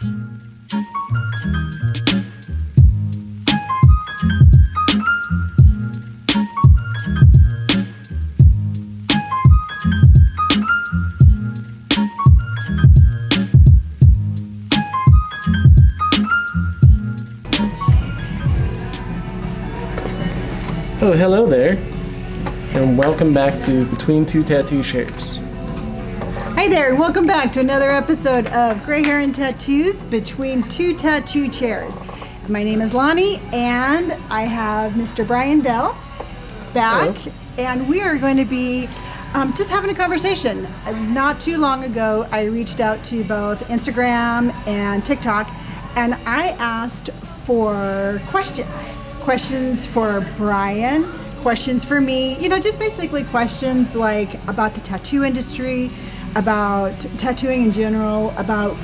Oh, hello there, and welcome back to Between Two Tattoo Chairs. Hi there, and welcome back to another episode of Gray Hair and Tattoos Between Two Tattoo Chairs. My name is Lonnie, and I have Mr. Brian Dell back, Hello. and we are going to be just having a conversation. Not too long ago, I reached out to both Instagram and TikTok, and I asked for questions for Brian, questions for me, just basically questions like about the tattoo industry, about tattooing in general, about,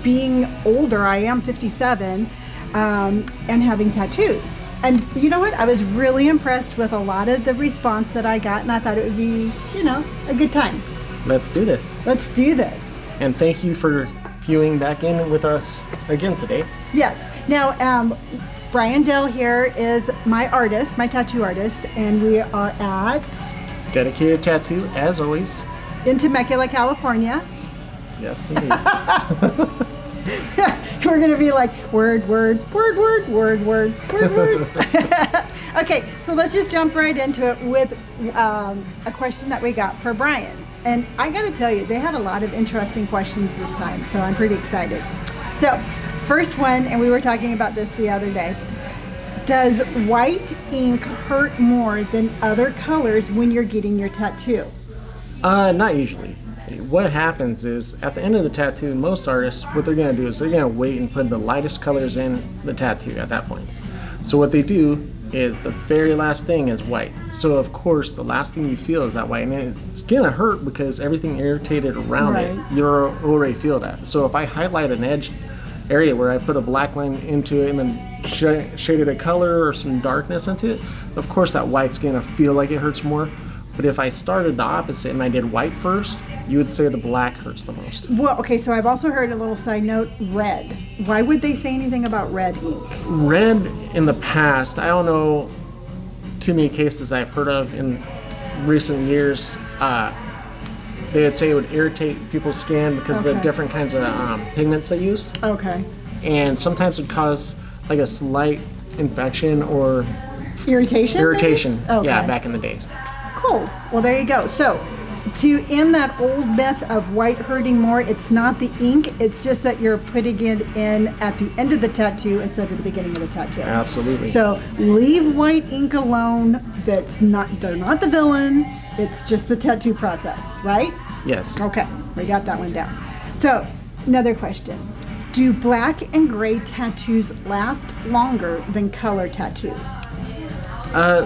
being older. I am 57, and having tattoos. And you know what? I was really impressed with a lot of the response that I got, and I thought it would be, a good time. Let's do this. Let's do this. And thank you for viewing back in with us again today. Yes. Now, Brian Dell here is my artist, my tattoo artist, and we are at Dedicated Tattoo, as always. in Temecula, California. Yes, indeed. We're gonna be like word. Okay, so let's just jump right into it with a question that we got for Brian. And I gotta tell you, they had a lot of interesting questions this time, so I'm pretty excited. So, first one, and we were talking about this the other day. Does white ink hurt more than other colors when you're getting your tattoo? Not usually. What happens is, at the end of the tattoo, most artists, what they're going to do is they're going to wait and put the lightest colors in the tattoo at that point. So what they do is the very last thing is white. So of course, the last thing you feel is that white, and it's going to hurt because everything irritated around it, you already feel that. So if I highlight an edge area where I put a black line into it and then shaded a color or some darkness into it, of course that white's going to feel like it hurts more. But if I started the opposite and I did white first, you would say the black hurts the most. Well, okay, so I've also heard a little side note, red. Why would they say anything about red ink? Red in the past, I don't know too many cases I've heard of in recent years. They would say it would irritate people's skin because of the different kinds of pigments they used. Okay. And sometimes it would cause like a slight infection or Irritation? Maybe? Okay. Yeah, back in the days. Cool. Well, there you go. So, to end that old myth of white hurting more, it's not the ink, it's just that you're putting it in at the end of the tattoo instead of the beginning of the tattoo. Absolutely. So, leave white ink alone. They're not the villain. It's just the tattoo process, right? Yes. Okay, we got that one down. So, another question. Do black and gray tattoos last longer than color tattoos?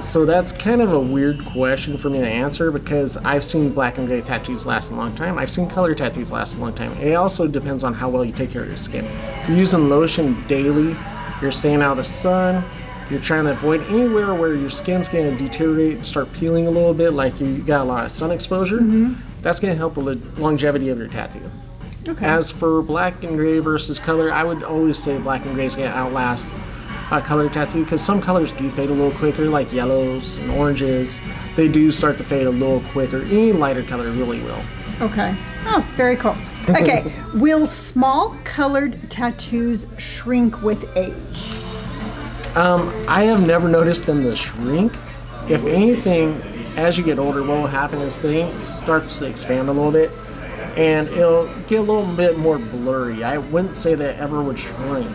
So that's kind of a weird question for me to answer because I've seen black and gray tattoos last a long time. I've seen color tattoos last a long time. It also depends on how well you take care of your skin. If you're using lotion daily, you're staying out of the sun, you're trying to avoid anywhere where your skin's going to deteriorate and start peeling a little bit, like you got a lot of sun exposure, that's going to help the longevity of your tattoo. Okay. As for black and gray versus color, I would always say black and gray is going to outlast a color tattoo because some colors do fade a little quicker, like yellows and oranges. They do start to fade a little quicker. Any lighter color really will. Okay. Oh, very cool. Okay. Will small colored tattoos shrink with age? I have never noticed them to shrink. If anything, as you get older, what will happen is the ink starts to expand a little bit and it'll get a little bit more blurry. I wouldn't say that it ever would shrink.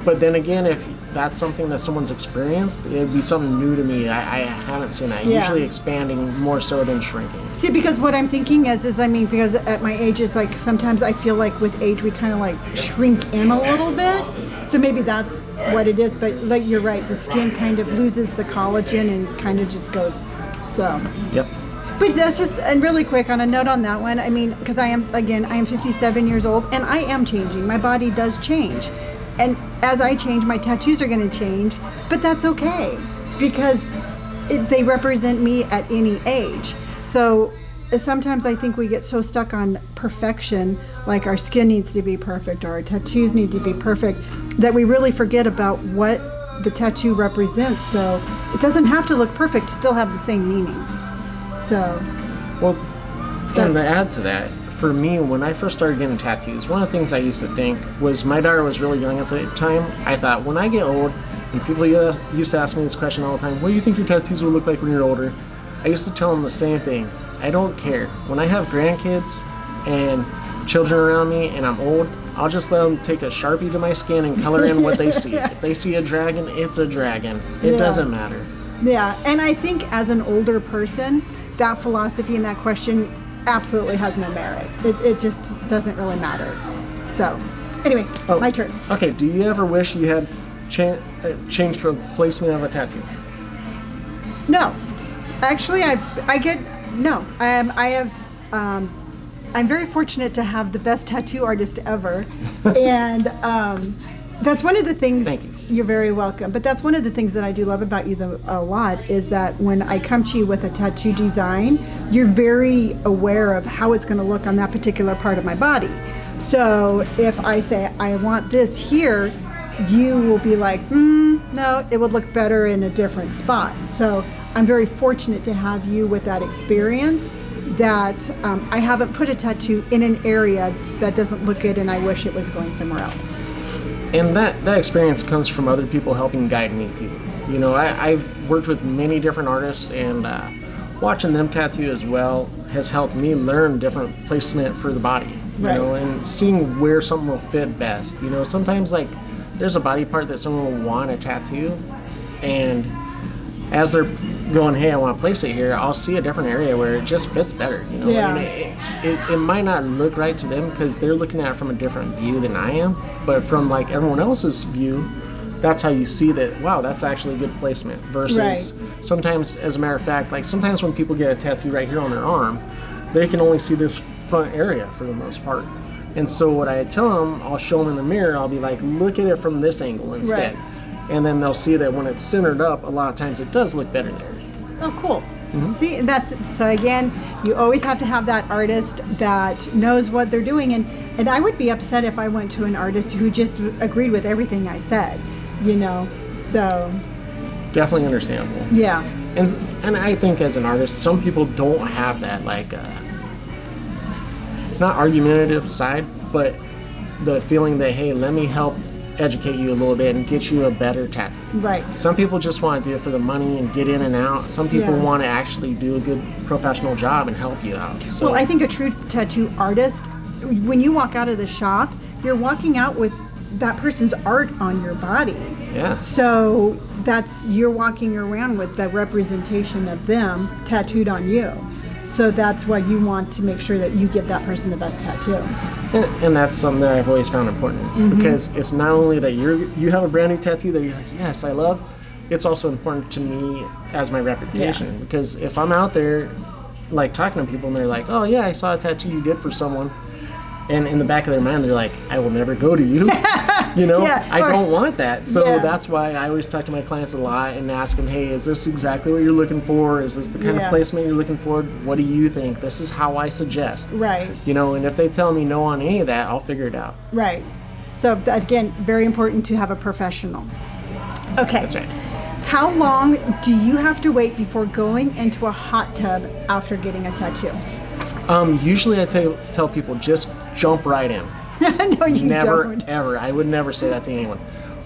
But then again, if that's something that someone's experienced, it'd be something new to me. I haven't seen that. Usually expanding more so than shrinking. See, because what I'm thinking is because at my age is like sometimes I feel like with age we kind of like shrink in a little bit. So maybe that's what it is. But like you're right, the skin kind of loses the collagen and kind of just goes. So. Yep. But that's just, and really quick on a note on that one, I mean, because I am 57 years old and I am changing. My body does change. And as I change, my tattoos are going to change, but that's okay because they represent me at any age. So sometimes I think we get so stuck on perfection, like our skin needs to be perfect or our tattoos need to be perfect, that we really forget about what the tattoo represents. So it doesn't have to look perfect to still have the same meaning. So, well, and to add to that, for me, when I first started getting tattoos, one of the things I used to think was, my daughter was really young at the time. I thought, when I get old, and people used to ask me this question all the time, what do you think your tattoos will look like when you're older? I used to tell them the same thing. I don't care. When I have grandkids and children around me and I'm old, I'll just let them take a Sharpie to my skin and color in what they see. If they see a dragon, it's a dragon. It doesn't matter. Yeah, and I think as an older person, that philosophy and that question absolutely has no merit. It just doesn't really matter. So, anyway, my turn. Okay, do you ever wish you had changed the placement of a tattoo? No. Actually, I'm very fortunate to have the best tattoo artist ever. And that's one of the things. Thank you. You're very welcome. But that's one of the things that I do love about you a lot, is that when I come to you with a tattoo design, you're very aware of how it's going to look on that particular part of my body. So if I say, I want this here, you will be like, no, it would look better in a different spot. So I'm very fortunate to have you with that experience, that I haven't put a tattoo in an area that doesn't look good and I wish it was going somewhere else. And that experience comes from other people helping guide me too. You know, I've worked with many different artists, and watching them tattoo as well has helped me learn different placement for the body. You know, and seeing where something will fit best. You know, sometimes like there's a body part that someone will want a tattoo, and as they're going, hey, I want to place it here, I'll see a different area where it just fits better. You know, and it might not look right to them because they're looking at it from a different view than I am, but from like everyone else's view, that's how you see that, wow, that's actually a good placement. Versus sometimes, as a matter of fact, like sometimes when people get a tattoo right here on their arm, they can only see this front area for the most part. And so what I tell them, I'll show them in the mirror, I'll be like, look at it from this angle instead. And then they'll see that when it's centered up, a lot of times it does look better there. Oh, cool. See, so again, you always have to have that artist that knows what they're doing. And I would be upset if I went to an artist who just agreed with everything I said, you know, so. Definitely understandable. Yeah. And I think as an artist, some people don't have that, like, not argumentative side, but the feeling that, hey, let me help educate you a little bit and get you a better tattoo. Right. Some people just want to do it for the money and get in and out. Some people want to actually do a good professional job and help you out. So. Well, I think a true tattoo artist, when you walk out of the shop, you're walking out with that person's art on your body. Yeah. So you're walking around with the representation of them tattooed on you. So that's why you want to make sure that you give that person the best tattoo. And that's something that I've always found important, because it's not only that you have a brand new tattoo that you're like, yes, I love, it's also important to me as my reputation. Because if I'm out there like talking to people and they're like, oh yeah, I saw a tattoo you did for someone, and in the back of their mind they're like, I will never go to you. You know, I don't want that. So that's why I always talk to my clients a lot and ask them, hey, is this exactly what you're looking for? Is this the kind of placement you're looking for? What do you think? This is how I suggest. Right. You know, and if they tell me no on any of that, I'll figure it out. Right. So again, very important to have a professional. Okay. That's right. How long do you have to wait before going into a hot tub after getting a tattoo? Usually I tell people, just jump right in. No, you never, don't. Ever. I would never say that to anyone.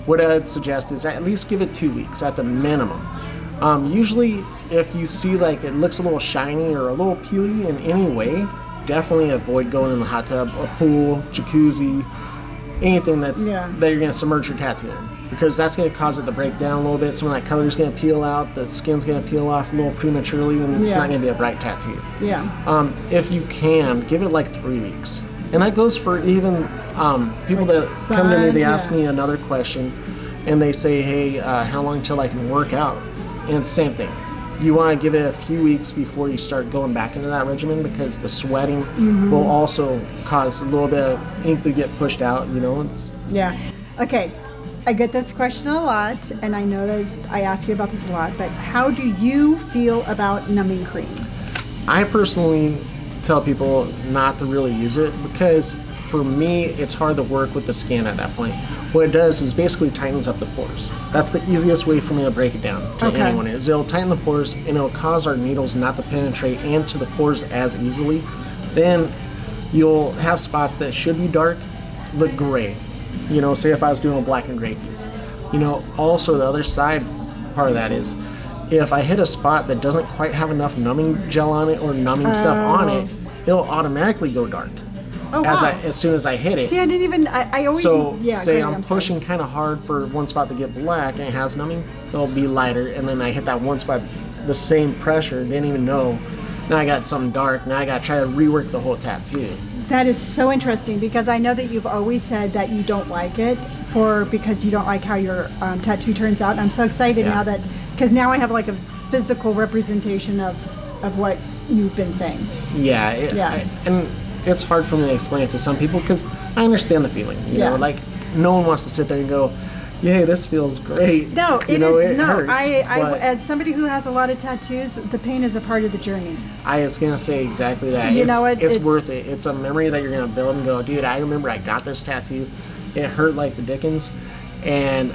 What I'd suggest is at least give it 2 weeks at the minimum. Usually, if you see like it looks a little shiny or a little peely in any way, definitely avoid going in the hot tub, a pool, jacuzzi, anything that you're going to submerge your tattoo in. Because that's going to cause it to break down a little bit. Some of that color's going to peel out, the skin's going to peel off a little prematurely, and it's not going to be a bright tattoo. Yeah. If you can, give it like 3 weeks. And that goes for even people that come to me, they ask me another question, and they say, hey, how long till I can work out? And same thing. You want to give it a few weeks before you start going back into that regimen, because the sweating will also cause a little bit of ink to get pushed out, you know? Okay. I get this question a lot, and I know that I ask you about this a lot, but how do you feel about numbing cream? I personally tell people not to really use it because for me, it's hard to work with the skin at that point. What it does is basically tightens up the pores. That's the easiest way for me to break it down to anyone is it'll tighten the pores and it'll cause our needles not to penetrate into the pores as easily. Then you'll have spots that should be dark look gray. You know, say if I was doing a black and gray piece. You know, also the other side part of that is if I hit a spot that doesn't quite have enough numbing gel on it or numbing stuff on it, it'll automatically go dark. Oh, wow. As soon as I hit it. See, I didn't even, I always, so yeah. Say I'm pushing kind of hard for one spot to get black and it has numbing, it'll be lighter, and then I hit that one spot, the same pressure, didn't even know. Now I got something dark, now I got to try to rework the whole tattoo. That is so interesting because I know that you've always said that you don't like it because you don't like how your tattoo turns out. I'm so excited now that, because now I have like a physical representation of what you've been saying. Yeah. And it's hard for me to explain it to some people because I understand the feeling. You know, like no one wants to sit there and go, "Yay, this feels great." No, it hurts, I as somebody who has a lot of tattoos, the pain is a part of the journey. I was gonna say exactly that. It's worth it. It's a memory that you're gonna build and go, dude, I remember I got this tattoo. It hurt like the dickens, and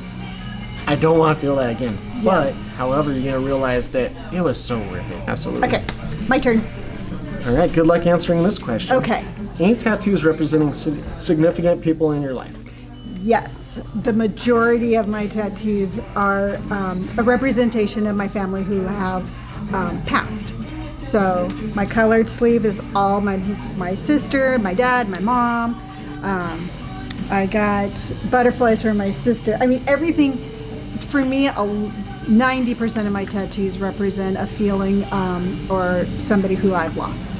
I don't want to feel that again. But however, you're gonna realize that it was so worth it. Absolutely. Okay, my turn. All right, good luck answering this question. Okay. Any tattoos representing significant people in your life? Yes, the majority of my tattoos are a representation of my family who have passed. So my colored sleeve is all my sister, my dad, my mom. I got butterflies for my sister. I mean, everything, for me, 90% of my tattoos represent a feeling or somebody who I've lost.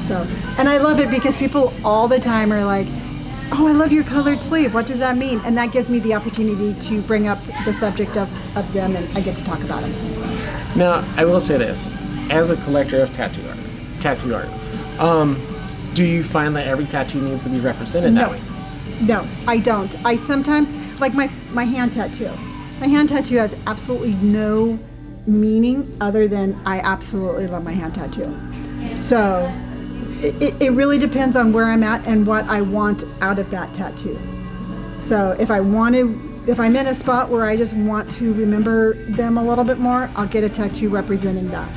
So, and I love it because people all the time are like, "Oh, I love your colored sleeve. What does that mean?" And that gives me the opportunity to bring up the subject of them, and I get to talk about them. Now, I will say this: as a collector of tattoo art, do you find that every tattoo needs to be represented that way? No, I don't. I sometimes, like my hand tattoo. My hand tattoo has absolutely no meaning other than I absolutely love my hand tattoo. So it really depends on where I'm at and what I want out of that tattoo. So if I'm in a spot where I just want to remember them a little bit more, I'll get a tattoo representing that.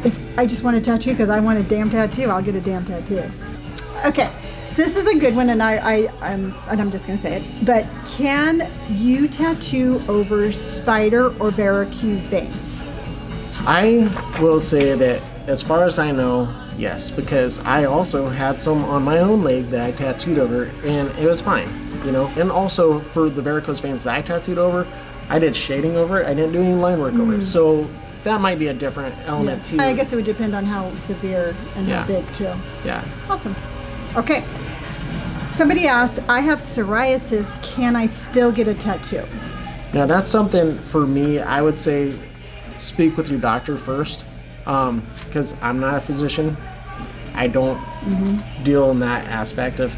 If I just want a tattoo because I want a damn tattoo, I'll get a damn tattoo. Okay, this is a good one, and I'm just gonna say it. But can you tattoo over spider or varicose veins? I will say that as far as I know, yes, because I also had some on my own leg that I tattooed over, and it was fine, you know. And also for the varicose veins that I tattooed over, I did shading over it. I didn't do any line work over it, so that might be a different element too. I guess it would depend on how severe and how big too. Yeah. Awesome. Okay. Somebody asked, I have psoriasis. Can I still get a tattoo? Now that's something for me. I would say speak with your doctor first, because I'm not a physician. I don't deal in that aspect of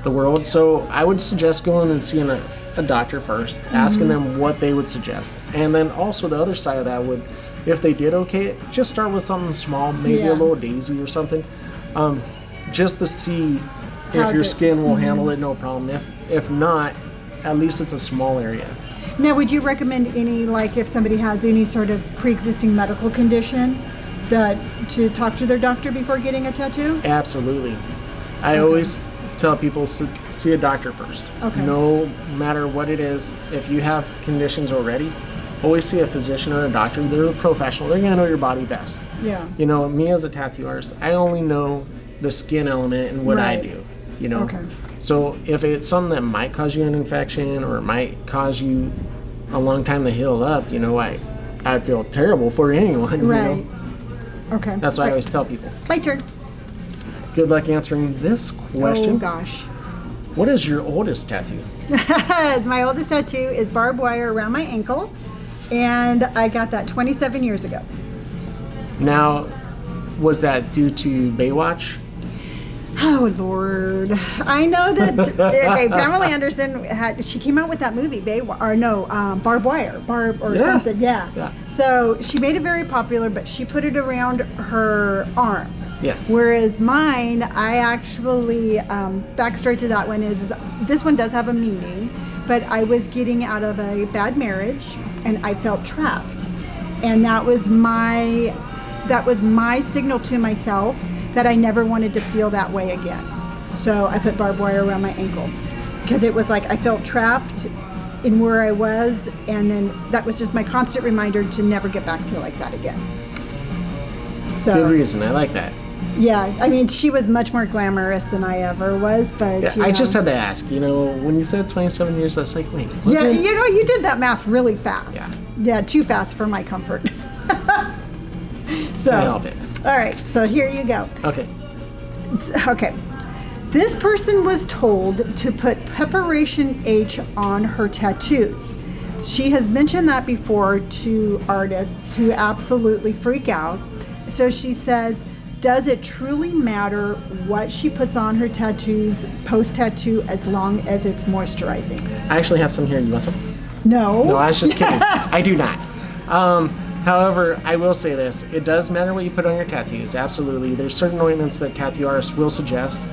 the world. So I would suggest going and seeing a doctor first, asking them what they would suggest. And then also the other side of that would, if they did okay it, just start with something small, maybe a little daisy or something, just to see if your skin will handle it, no problem. If not, at least it's a small area. Now, would you recommend any, like if somebody has any sort of pre-existing medical condition, to talk to their doctor before getting a tattoo? Absolutely. I always tell people see a doctor first. Okay. No matter what it is, if you have conditions already, always see a physician or a doctor. They're a professional. They're going to know your body best. Yeah. You know, me as a tattoo artist, I only know the skin element and what I do, you know. Okay. So if it's something that might cause you an infection or might cause you a long time to heal up, you know, I'd feel terrible for anyone, you know. Okay. That's why I always tell people. My turn. Good luck answering this question. Oh gosh. What is your oldest tattoo? My oldest tattoo is barbed wire around my ankle, and I got that 27 years ago. Now, was that due to Baywatch? Oh Lord, I know that. Okay, Pamela Anderson she came out with that movie Barbed Wire, something. Yeah. So she made it very popular, but she put it around her arm. Yes. Whereas mine, I actually, backstory to that one is, this one does have a meaning, but I was getting out of a bad marriage and I felt trapped. And that was my signal to myself that I never wanted to feel that way again. So I put barbed wire around my ankle because it was like I felt trapped in where I was, and then that was just my constant reminder to never get back to like that again. So, good reason. I like that. Yeah, I mean, she was much more glamorous than I ever was, but Yeah, I just had to ask. When you said 27 years, I was like, wait. Yeah, you did that math really fast. Yeah. Yeah, too fast for my comfort. So, Can't help it. all right, so here you go. Okay. Okay. This person was told to put Preparation H on her tattoos. She has mentioned that before to artists who absolutely freak out. So she says, does it truly matter what she puts on her tattoos post-tattoo as long as it's moisturizing? I actually have some here. You want some? No. No, I was just kidding. I do not. However, I will say this. It does matter what you put on your tattoos. Absolutely. There's certain ointments that tattoo artists will suggest.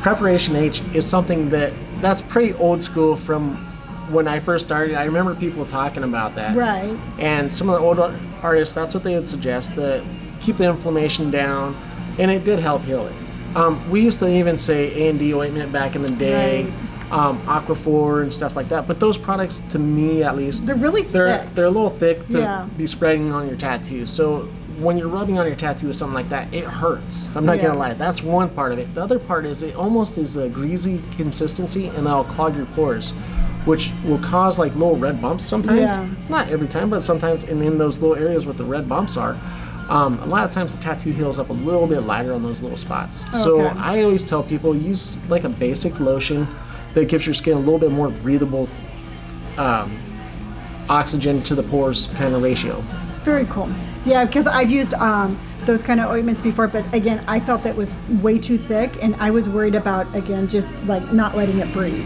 Preparation H is something that's pretty old school from when I first started. I remember people talking about that. Right. And some of the old artists, that's what they would suggest, that keep the inflammation down, and it did help heal it. We used to even say A&D ointment back in the day, Right. Aquaphor and stuff like that. But those products, to me at least, They're really thick. They're a little thick to Yeah. be spreading on your tattoo. So when you're rubbing on your tattoo with something like that, it hurts. I'm not Yeah. gonna lie. That's one part of it. The other part is it almost is a greasy consistency, and that'll clog your pores, which will cause like little red bumps sometimes. Yeah. Not every time, but sometimes. And in those little areas where the red bumps are, a lot of times the tattoo heals up a little bit lighter on those little spots. So Okay. I always tell people, use like a basic lotion that gives your skin a little bit more breathable, oxygen to the pores kind of ratio. Very cool. Yeah, because I've used those kind of ointments before, but again, I felt that was way too thick, and I was worried about, again, just like not letting it breathe.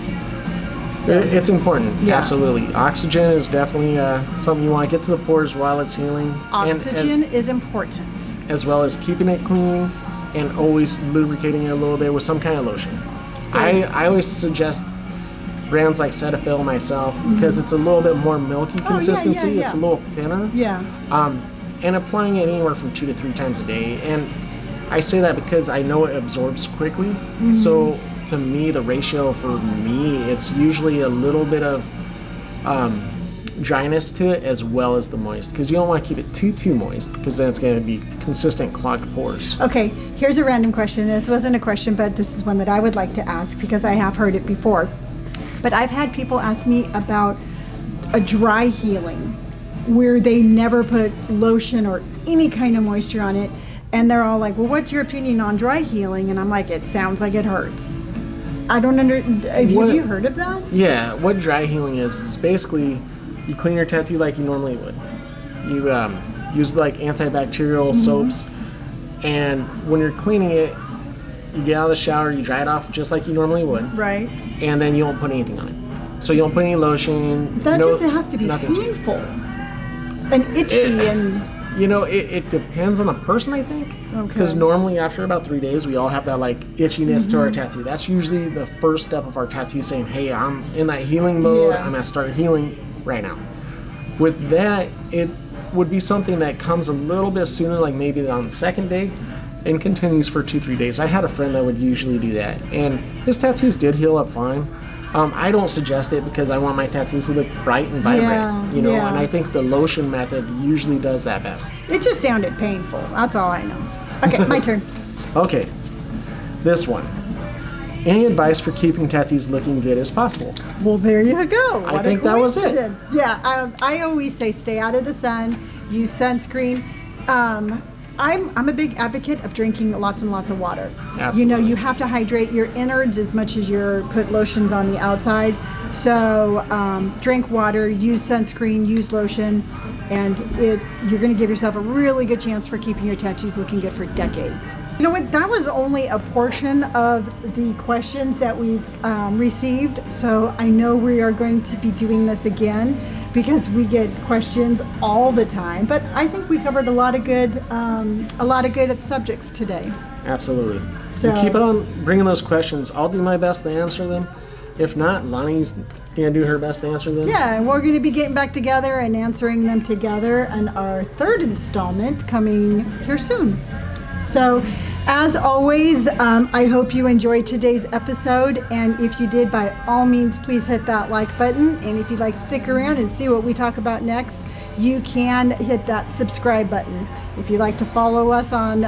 It's important, Yeah. absolutely. Oxygen is definitely something you want to get to the pores while it's healing. And Oxygen is important. as well as keeping it clean and always lubricating it a little bit with some kind of lotion. I always suggest brands like Cetaphil myself because it's a little bit more milky consistency. yeah. It's a little thinner. Yeah. And applying it anywhere from 2 to 3 times a day. And I say that because I know it absorbs quickly. So to me, the ratio for me, it's usually a little bit of dryness to it as well as the moist, because you don't want to keep it too moist, because then it's going to be consistent clogged pores. Okay, here's a random question. This wasn't a question, but this is one that I would like to ask because I have heard it before. But I've had people ask me about a dry healing where they never put lotion or any kind of moisture on it, and they're all like, well, what's your opinion on dry healing? And I'm like, it sounds like it hurts. I don't have you heard of that? Yeah, what dry healing is basically you clean your tattoo like you normally would. You use like antibacterial soaps, and when you're cleaning it, you get out of the shower, you dry it off just like you normally would, Right. and then you don't put anything on it. So you don't put any lotion. That just it has to be nothing. painful and itchy and... You know, it depends on the person, I think. Okay. Because normally after about 3 days, we all have that like itchiness to our tattoo. That's usually the first step of our tattoo saying, hey, I'm in that healing mode. Yeah. I'm going to start healing right now. With that, it would be something that comes a little bit sooner, like maybe on the second day, and continues for 2-3 days. I had a friend that would usually do that, and his tattoos did heal up fine. I don't suggest it because I want my tattoos to look bright and vibrant, Yeah. and I think the lotion method usually does that best. It just sounded painful. That's all I know. Okay, my turn. Okay, this one. Any advice for keeping tattoos looking good as possible? Well, there you go. I What a think that was it. coincidence. Yeah, I always say stay out of the sun, use sunscreen. I'm a big advocate of drinking lots and lots of water. Absolutely. You know, you have to hydrate your innards as much as you put lotions on the outside. So drink water, use sunscreen, use lotion, and you're going to give yourself a really good chance for keeping your tattoos looking good for decades. You know what? That was only a portion of the questions that we've received. So I know we are going to be doing this again because we get questions all the time. But I think we covered a lot of good subjects today. Absolutely. So So keep on bringing those questions. I'll do my best to answer them. If not, Lonnie's gonna do her best to answer them. yeah, and we're going to be getting back together and answering them together in our third installment coming here soon. So, as always, I hope you enjoyed today's episode, and if you did, by all means, please hit that like button, and if you'd like to stick around and see what we talk about next, you can hit that subscribe button. If you'd like to follow us on,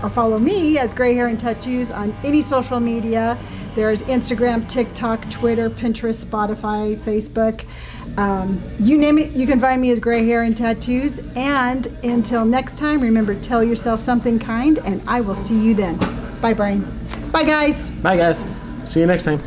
or follow me as Gray Hair and Tattoos on any social media, there's Instagram, TikTok, Twitter, Pinterest, Spotify, Facebook. You name it, you can find me as Gray Hair and Tattoos. And until next time, remember, tell yourself something kind, and I will see you then. Bye, Brian. Bye, guys. Bye, guys. See you next time.